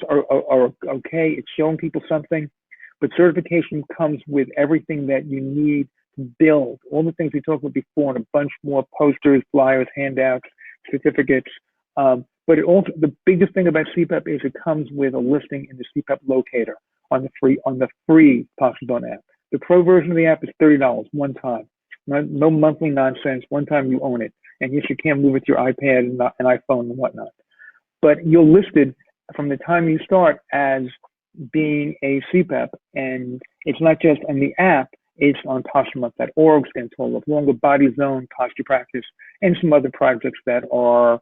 are okay. It's showing people something, but certification comes with everything that you need to build all the things we talked about before, and a bunch more: posters, flyers, handouts, certificates. But it also, the biggest thing about CPAP is it comes with a listing in the CPAP locator on the free Posture Zone app. The pro version of the app is $30 one time. No monthly nonsense. One time you own it. And yes, you can move it to your iPad and an iPhone and whatnot. But you're listed from the time you start as being a CPAP. And it's not just on the app, it's on posturemonth.org, Stand Taller Live Longer, Body Zone, Posture Practice, and some other projects that are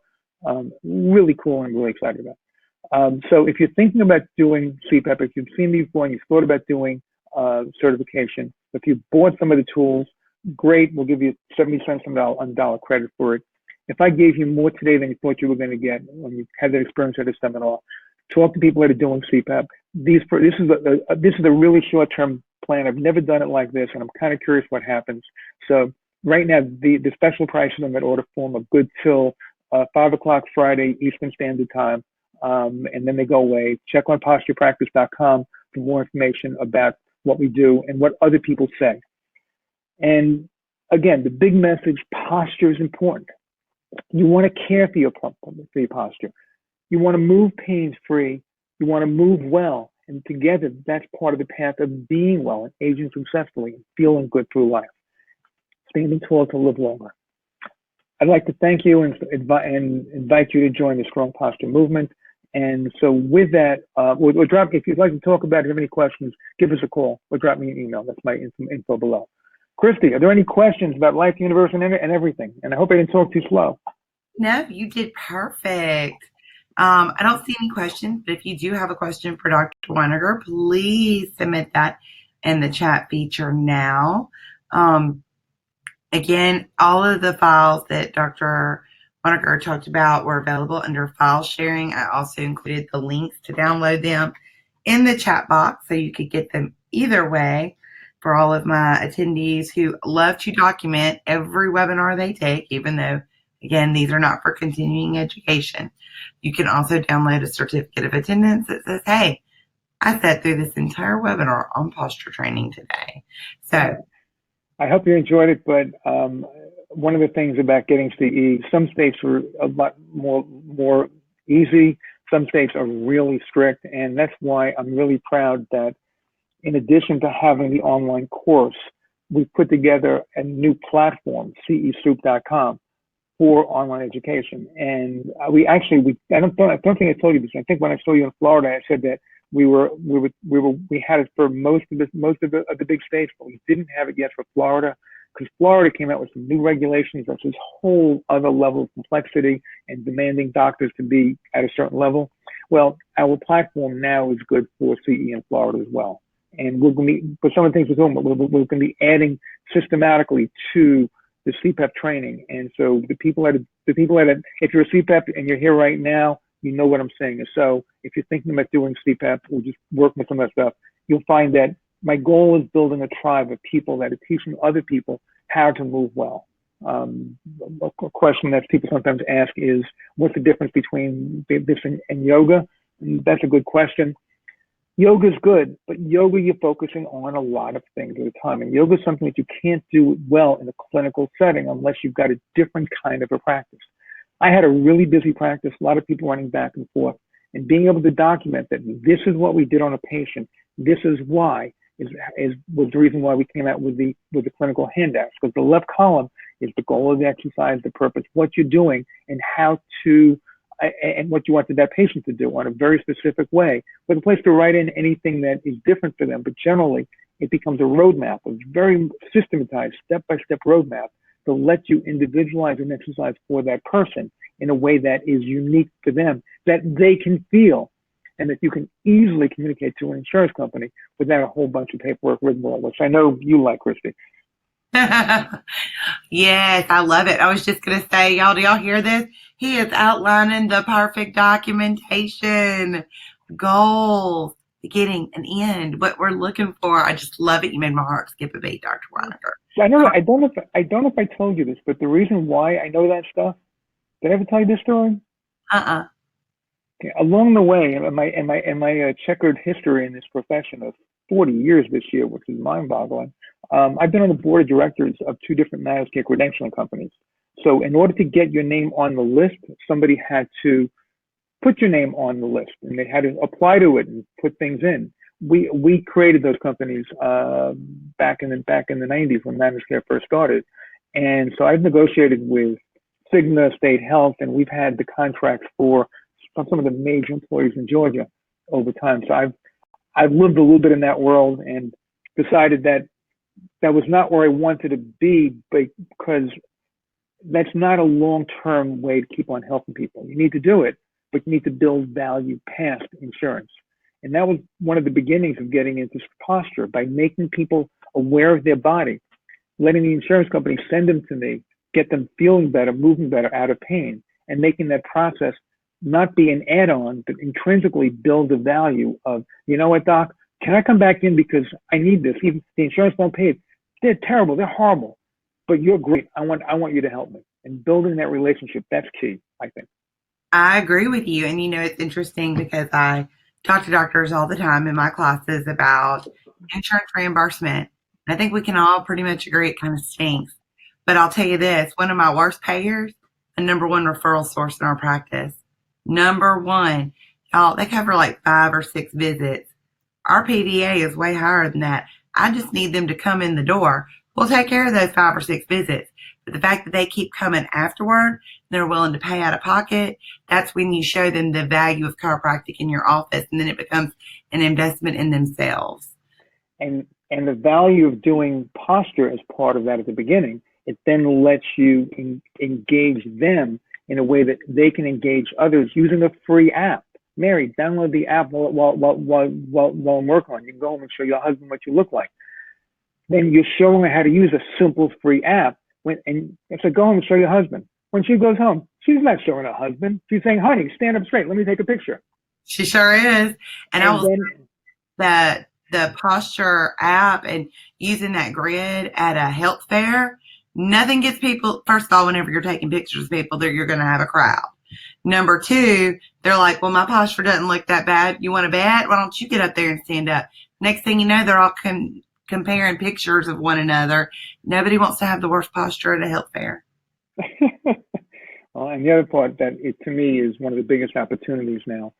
really cool and I'm really excited about. So if you're thinking about doing CPAP, if you've seen me before and you've thought about doing certification, if you bought some of the tools, great, we'll give you 70 cents on the dollar credit for it. If I gave you more today than you thought you were going to get when you had that experience at a seminar, talk to people that are doing CPAP. This is a really short-term plan. I've never done it like this, and I'm kind of curious what happens. So right now, the special prices on that order form are good till 5 o'clock Friday Eastern Standard Time, and then they go away. Check on posturepractice.com for more information about what we do and what other people say. And again, the big message: posture is important. You want to care for your posture. You want to move pain-free. You want to move well. And together, that's part of the path of being well and aging successfully and feeling good through life. Standing tall to live longer. I'd like to thank you and invite you to join the Strong Posture movement. And so with that, we'll drop, if you'd like to talk about it, have any questions, give us a call or drop me an email. That's my info below. Christy, are there any questions about life, universe, and everything? And I hope I didn't talk too slow. No, you did perfect. I don't see any questions, but if you do have a question for Dr. Weiniger, please submit that in the chat feature now. Again, all of the files that Dr. Weiniger talked about were available under file sharing. I also included the links to download them in the chat box so you could get them either way for all of my attendees who love to document every webinar they take, even though, again, these are not for continuing education. You can also download a certificate of attendance that says, hey, I sat through this entire webinar on posture training today. So I hope you enjoyed it, but one of the things about getting CE, some states are a lot more easy. Some states are really strict, and that's why I'm really proud that in addition to having the online course, we put together a new platform, cesoup.com, for online education. And I don't think I told you this. I think when I saw you in Florida, I said that we had it for most of the big states, but we didn't have it yet for Florida, because Florida came out with some new regulations. That's this whole other level of complexity and demanding doctors to be at a certain level. Well, our platform now is good for CE in Florida as well. And we're going to be, for some of the things we're doing, we're going to be adding systematically to the CPAP training. And so the people that, if you're a CPAP and you're here right now, you know what I'm saying. So if you're thinking about doing CPAP or just working with some of that stuff, you'll find that my goal is building a tribe of people that are teaching other people how to move well. A question that people sometimes ask is, what's the difference between this and yoga? And that's a good question. Yoga is good, but yoga, you're focusing on a lot of things at a time. And yoga is something that you can't do well in a clinical setting unless you've got a different kind of a practice. I had a really busy practice, a lot of people running back and forth, and being able to document that this is what we did on a patient, this is why, was the reason why we came out with the clinical handouts, because the left column is the goal of the exercise, the purpose, what you're doing, and how to, and what you wanted that patient to do on a very specific way, with a place to write in anything that is different for them. But generally, it becomes a roadmap, a very systematized, step-by-step roadmap to let you individualize an exercise for that person in a way that is unique to them, that they can feel, and that you can easily communicate to an insurance company without a whole bunch of paperwork written, which I know you like, Christy. Yes, I love it. I was just going to say, y'all, do y'all hear this? He is outlining the perfect documentation, goals, beginning and end, what we're looking for. I just love it. You made my heart skip a beat, Dr. Weiniger. I don't know if I told you this, but the reason why I know that stuff, did I ever tell you this story? Okay, along the way, in my checkered history in this profession of 40 years this year, which is mind-boggling, I've been on the board of directors of 2 different managed care credentialing companies. So in order to get your name on the list, somebody had to put your name on the list, and they had to apply to it and put things in. We created those companies back in the 90s when managed care first started, and so I've negotiated with Cigna, State Health, and we've had the contracts for some of the major employees in Georgia over time. So I've lived a little bit in that world and decided that that was not where I wanted to be, because that's not a long-term way to keep on helping people. You need to do it, but you need to build value past insurance. And that was one of the beginnings of getting into posture, by making people aware of their body, letting the insurance company send them to me, get them feeling better, moving better, out of pain, and making that process not be an add-on, but intrinsically build the value of, you know what, doc, can I come back in because I need this? Even if the insurance won't pay it. They're terrible, they're horrible, but you're great. I want you to help me. And building that relationship, that's key, I think. I agree with you. And, you know, it's interesting because I talk to doctors all the time in my classes about insurance reimbursement. And I think we can all pretty much agree it kind of stinks. But I'll tell you this, one of my worst payers, the number 1 referral source in our practice. Number 1, y'all, they cover like 5 or 6 visits. Our PDA is way higher than that. I just need them to come in the door. We'll take care of those 5 or 6 visits. But the fact that they keep coming afterward, they're willing to pay out of pocket, that's when you show them the value of chiropractic in your office, and then it becomes an investment in themselves. And the value of doing posture as part of that at the beginning, it then lets you engage them in a way that they can engage others using a free app. Mary, download the app while I'm working on it. You can go home and show your husband what you look like. Then you're showing her how to use a simple free app. And it's like, go home and show your husband. When she goes home, she's not showing her husband. She's saying, honey, stand up straight. Let me take a picture. She sure is. And I will then, say that the posture app and using that grid at a health fair, nothing gets people, first of all, whenever you're taking pictures of people, you're going to have a crowd. Number two, they're like, well, my posture doesn't look that bad. You want to bet? Why don't you get up there and stand up? Next thing you know, they're all comparing pictures of one another. Nobody wants to have the worst posture at a health fair. Well, and the other part that to me is one of the biggest opportunities now.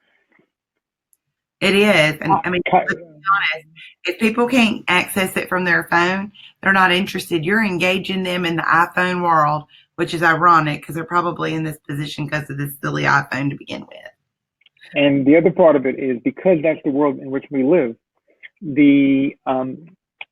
It is. And I mean, let's be honest, if people can't access it from their phone, they're not interested. You're engaging them in the iPhone world, which is ironic because they're probably in this position because of this silly iPhone to begin with. And the other part of it is because that's the world in which we live, the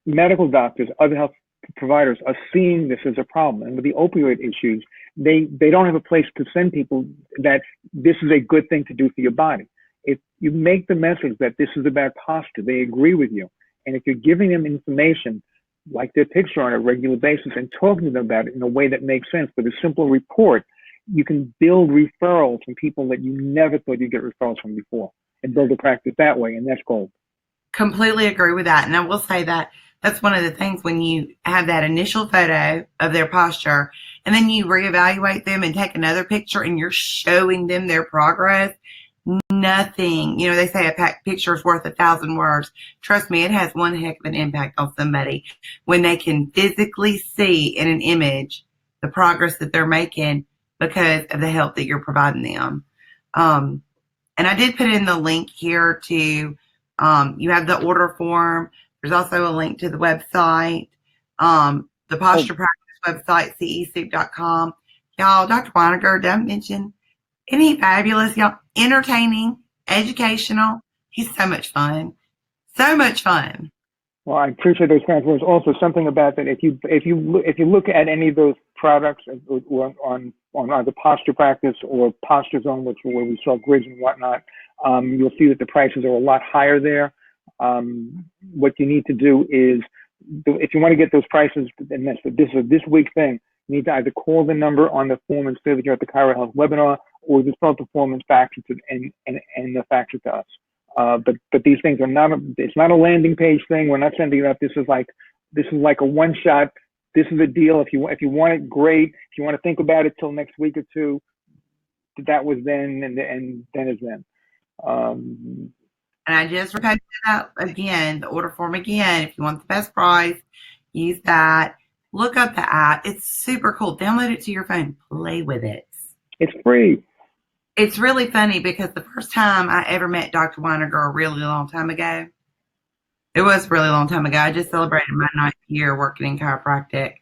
medical doctors, other health providers are seeing this as a problem. And with the opioid issues, they don't have a place to send people that this is a good thing to do for your body. If you make the message that this is about posture, they agree with you. And if you're giving them information like their picture on a regular basis and talking to them about it in a way that makes sense with a simple report, you can build referrals from people that you never thought you'd get referrals from before and build a practice that way. And that's gold. Completely agree with that. And I will say that that's one of the things when you have that initial photo of their posture and then you reevaluate them and take another picture and you're showing them their progress. Nothing, they say a picture is worth 1,000 words. Trust me, it has one heck of an impact on somebody when they can physically see in an image the progress that they're making because of the help that you're providing them. And I did put in the link here to, you have the order form. There's also a link to the website, the posture practice website, cesoup.com. Y'all, Dr. Weiniger, don't mention, isn't he fabulous, y'all? Entertaining, educational. He's so much fun. So much fun. Well, I appreciate those kind words. Also, something about that. If you look at any of those products on either Posture Practice or Posture Zone, where we sell grids and whatnot, you'll see that the prices are a lot higher there. What you need to do is, if you want to get those prices, and this is a this week thing, you need to either call the number on the form and say that you're at the Chiro Health webinar, or just fill out the form and fax it and fax it to us. But these things are it's not a landing page thing. We're not sending it up. This is like a one shot. This is a deal. If you want it, great. If you want to think about it till next week or two, that was then, and then is then. And I just repeated that again, the order form again. If you want the best price, use that. Look up the app. It's super cool. Download it to your phone. Play with it. It's free. It's really funny because the first time I ever met Dr. Weiniger a really long time ago, it was a really long time ago. I just celebrated my 9th year working in chiropractic.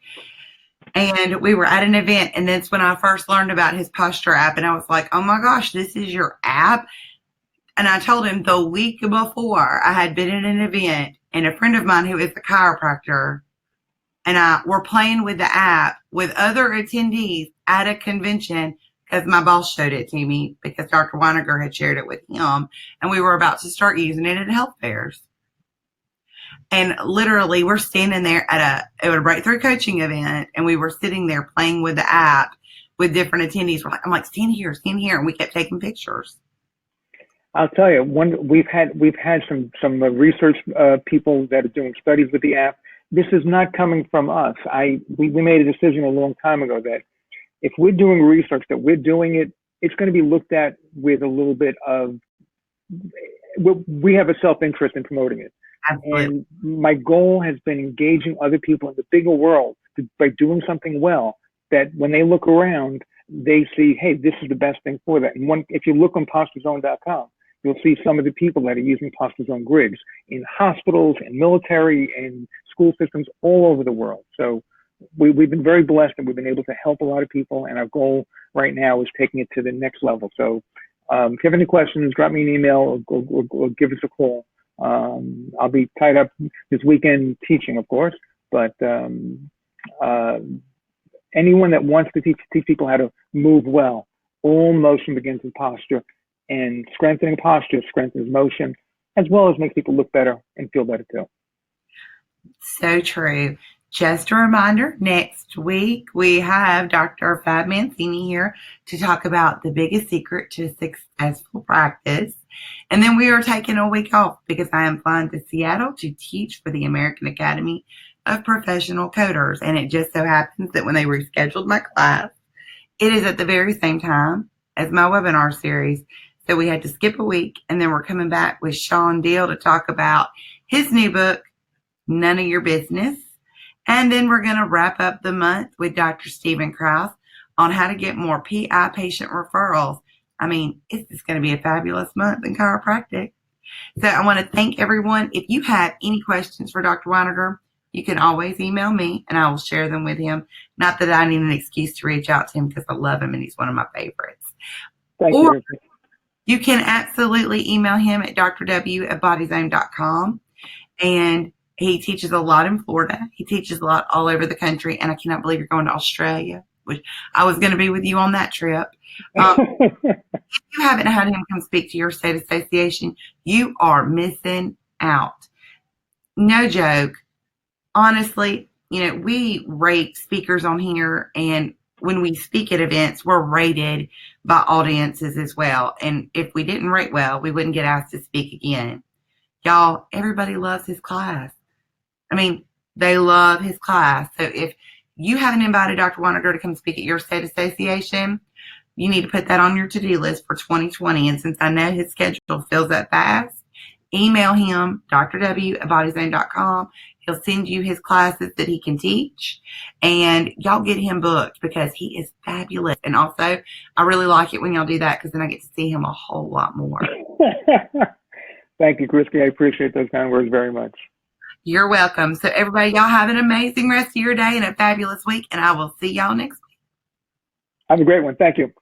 And we were at an event, and that's when I first learned about his posture app. And I was like, oh my gosh, this is your app? And I told him the week before I had been at an event, and a friend of mine who is a chiropractor and I were playing with the app with other attendees at a convention because my boss showed it to me because Dr. Weiniger had shared it with him, and we were about to start using it at health fairs. And literally, we're standing there at a breakthrough coaching event, and we were sitting there playing with the app with different attendees. I'm like, stand here, and we kept taking pictures. I'll tell you, we've had some research people that are doing studies with the app. This is not coming from us. We made a decision a long time ago that if we're doing research, that we're doing it, it's going to be looked at with a little bit of, we have a self-interest in promoting it. Absolutely. And my goal has been engaging other people in the bigger world by doing something well, that when they look around, they see, hey, this is the best thing for that. And if you look on posturezone.com, you'll see some of the people that are using Posture Zone grids in hospitals and military and school systems all over the world. So we've been very blessed that we've been able to help a lot of people. And our goal right now is taking it to the next level. So if you have any questions, drop me an email or give us a call. I'll be tied up this weekend teaching, of course, but anyone that wants to teach people how to move well, All motion begins with posture, and strengthening posture strengthens motion, as well as makes people look better and feel better too. So true. Just a reminder, next week we have Dr. Fab Mancini here to talk about the biggest secret to successful practice. And then we are taking a week off because I am flying to Seattle to teach for the American Academy of Professional Coders. And it just so happens that when they rescheduled my class, it is at the very same time as my webinar series. So we had to skip a week, and then we're coming back with Sean Deal to talk about his new book, None of Your Business. And then we're going to wrap up the month with Dr. Stephen Krause on how to get more PI patient referrals. I mean, it's just going to be a fabulous month in chiropractic. So I want to thank everyone. If you have any questions for Dr. Weiniger, you can always email me and I will share them with him. Not that I need an excuse to reach out to him because I love him and he's one of my favorites. Thank you. You can absolutely email him at drw@bodyzone.com. And he teaches a lot in Florida. He teaches a lot all over the country. And I cannot believe you're going to Australia, which I was going to be with you on that trip. If you haven't had him come speak to your state association, you are missing out. No joke. Honestly, we rate speakers on here, and when we speak at events, we're rated by audiences as well. And if we didn't rate well, we wouldn't get asked to speak again. Y'all, everybody loves his class. I mean, they love his class. So if you haven't invited Dr. Weiniger to come speak at your state association, you need to put that on your to-do list for 2020. And since I know his schedule fills up fast, email him, drw@bodyzone.com. He'll send you his classes that he can teach, and y'all get him booked because he is fabulous. And also, I really like it when y'all do that because then I get to see him a whole lot more. Thank you, Christy. I appreciate those kind words very much. You're welcome. So everybody, y'all have an amazing rest of your day and a fabulous week, and I will see y'all next week. Have a great one. Thank you.